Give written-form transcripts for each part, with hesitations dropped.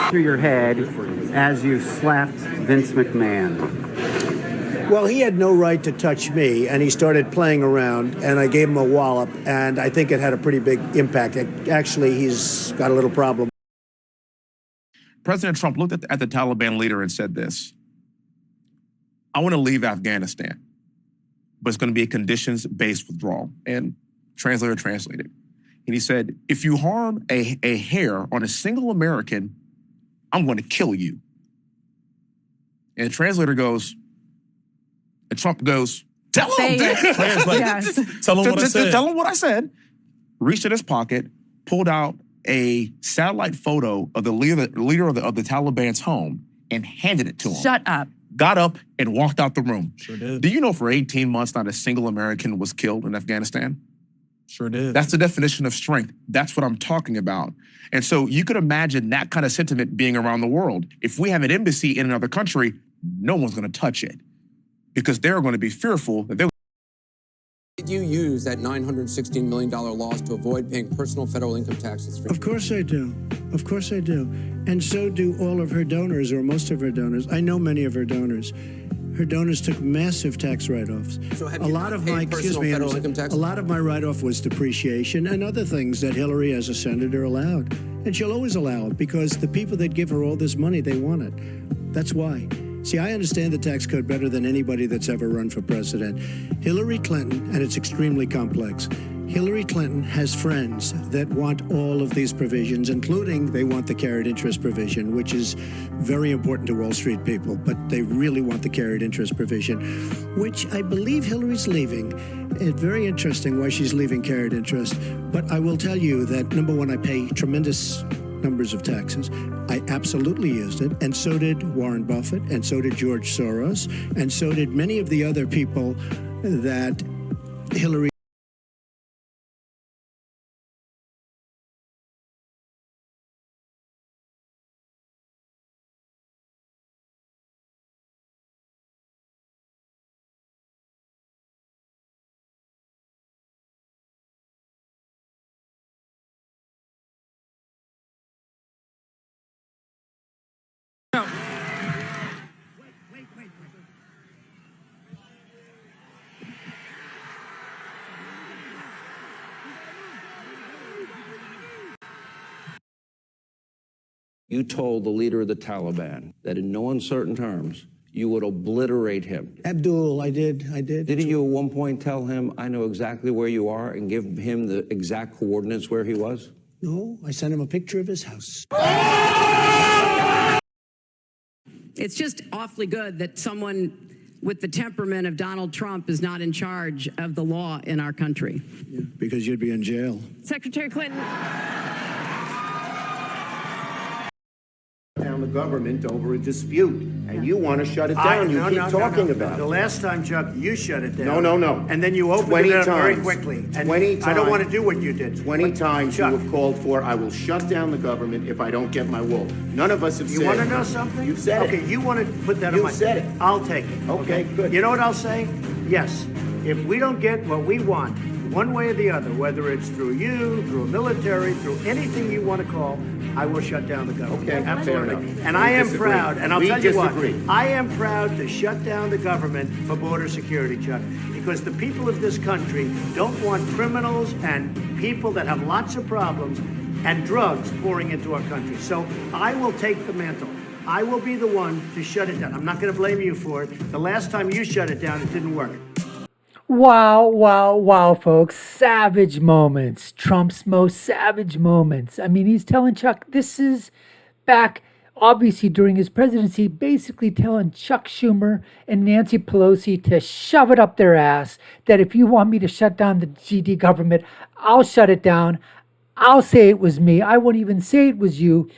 through your head as you slapped Vince McMahon? Well, he had no right to touch me, and he started playing around, and I gave him a wallop, and I think it had a pretty big impact. Actually, he's got a little problem. President Trump looked at the Taliban leader and said this: I want to leave Afghanistan, but it's going to be a conditions-based withdrawal. And translator translated. And he said, if you harm a hair on a single American, I'm going to kill you. And the translator goes, and Trump goes, tell him. Translate. Yes. Tell him what I said. Tell him what I said. Reached in his pocket, pulled out a satellite photo of the leader of the Taliban's home and handed it to him. Shut up. Got up and walked out the room. Sure did. Do you know for 18 months not a single American was killed in Afghanistan? Sure did. That's the definition of strength. That's what I'm talking about. And so you could imagine that kind of sentiment being around the world. If we have an embassy in another country, no one's going to touch it because they're going to be fearful that they're. Did you use that $916 million loss to avoid paying personal federal income taxes? Of course I do. Of course I do. And so do all of her donors, or most of her donors. I know many of her donors. Her donors took massive tax write-offs. So have a you lot of paid my, personal federal income tax? a lot of my write-off was depreciation and other things that Hillary, as a senator, allowed. And she'll always allow it because the people that give her all this money, they want it. That's why. See, I understand the tax code better than anybody that's ever run for president. Hillary Clinton, and it's extremely complex, Hillary Clinton has friends that want all of these provisions, including they want the carried interest provision, which is very important to Wall Street people, but they really want the carried interest provision, which I believe Hillary's leaving. It's very interesting why she's leaving carried interest. But I will tell you that, number one, I pay tremendous numbers of taxes. I absolutely used it, and so did Warren Buffett, and so did George Soros, and so did many of the other people that Hillary. You told the leader of the Taliban that in no uncertain terms, you would obliterate him. Abdul, I did. Didn't you at one point tell him, I know exactly where you are, and give him the exact coordinates where he was? No, I sent him a picture of his house. It's just awfully good that someone with the temperament of Donald Trump is not in charge of the law in our country. Yeah, because you'd be in jail. Secretary Clinton. Down the government over a dispute, and you want to shut it down. You keep talking about it. The last time, Chuck, you shut it down. No. And then you opened it up very quickly. And 20 times. I don't want to do what you did. 20 times Chuck, you have called for, I will shut down the government if I don't get my wool. None of us have said it. You want to know something? You said it. Okay, you want to put that on my... You said it. I'll take it. Okay, good. You know what I'll say? Yes. If we don't get what we want, one way or the other, whether it's through you, through a military, through anything you want to call, I will shut down the government. Okay, absolutely. fair enough. And I am disagree. proud, and I'll We tell you what, disagree. I am proud to shut down the government for border security, Chuck, because the people of this country don't want criminals and people that have lots of problems and drugs pouring into our country. So I will take the mantle. I will be the one to shut it down. I'm not going to blame you for it. The last time you shut it down, it didn't work. Wow, folks. Savage moments. Trump's most savage moments. I mean, he's telling Chuck, this is back, obviously, during his presidency, basically telling Chuck Schumer and Nancy Pelosi to shove it up their ass, that if you want me to shut down the GD government, I'll shut it down. I'll say it was me. I won't even say it was you,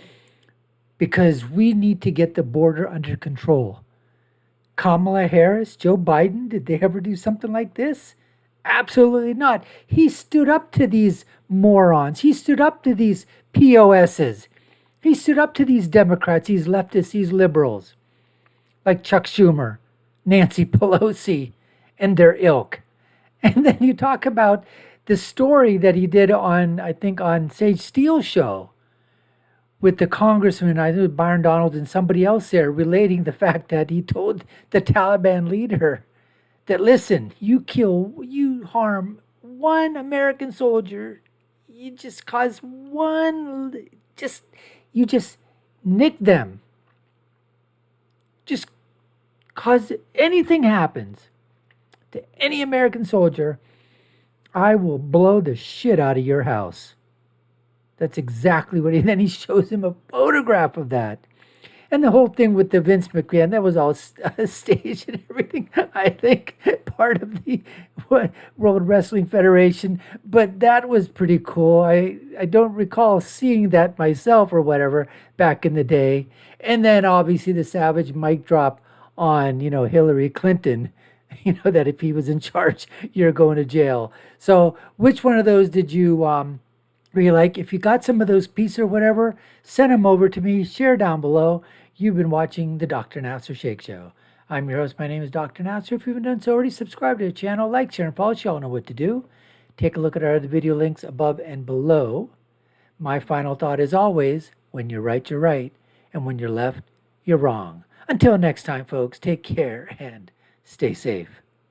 because we need to get the border under control. Kamala Harris, Joe Biden, did they ever do something like this? Absolutely not. He stood up to these morons. He stood up to these POSs. He stood up to these Democrats, these leftists, these liberals, like Chuck Schumer, Nancy Pelosi, and their ilk. And then you talk about the story that he did on, I think, on Sage Steele's show, with the congressman, I think it was Byron Donalds and somebody else there, relating the fact that he told the Taliban leader that, listen, you harm one American soldier, you just cause you just nick them. Just cause anything happens to any American soldier, I will blow the shit out of your house. That's exactly what then he shows him a photograph of that. And the whole thing with the Vince McMahon, that was all staged and everything. I think part of the World Wrestling Federation, but that was pretty cool. I don't recall seeing that myself or whatever back in the day. And then obviously the savage mic drop on, Hillary Clinton, that if he was in charge, you're going to jail. So which one of those did you really like? If you got some of those pieces or whatever, send them over to me, share down below. You've been watching the Dr. Nasser Shake Show. I'm your host. My name is Dr. Nasser. If you haven't done so already, subscribe to the channel, like, share, and follow. You all know what to do. Take a look at our other video links above and below. My final thought is always, when you're right, you're right. And when you're left, you're wrong. Until next time, folks, take care and stay safe.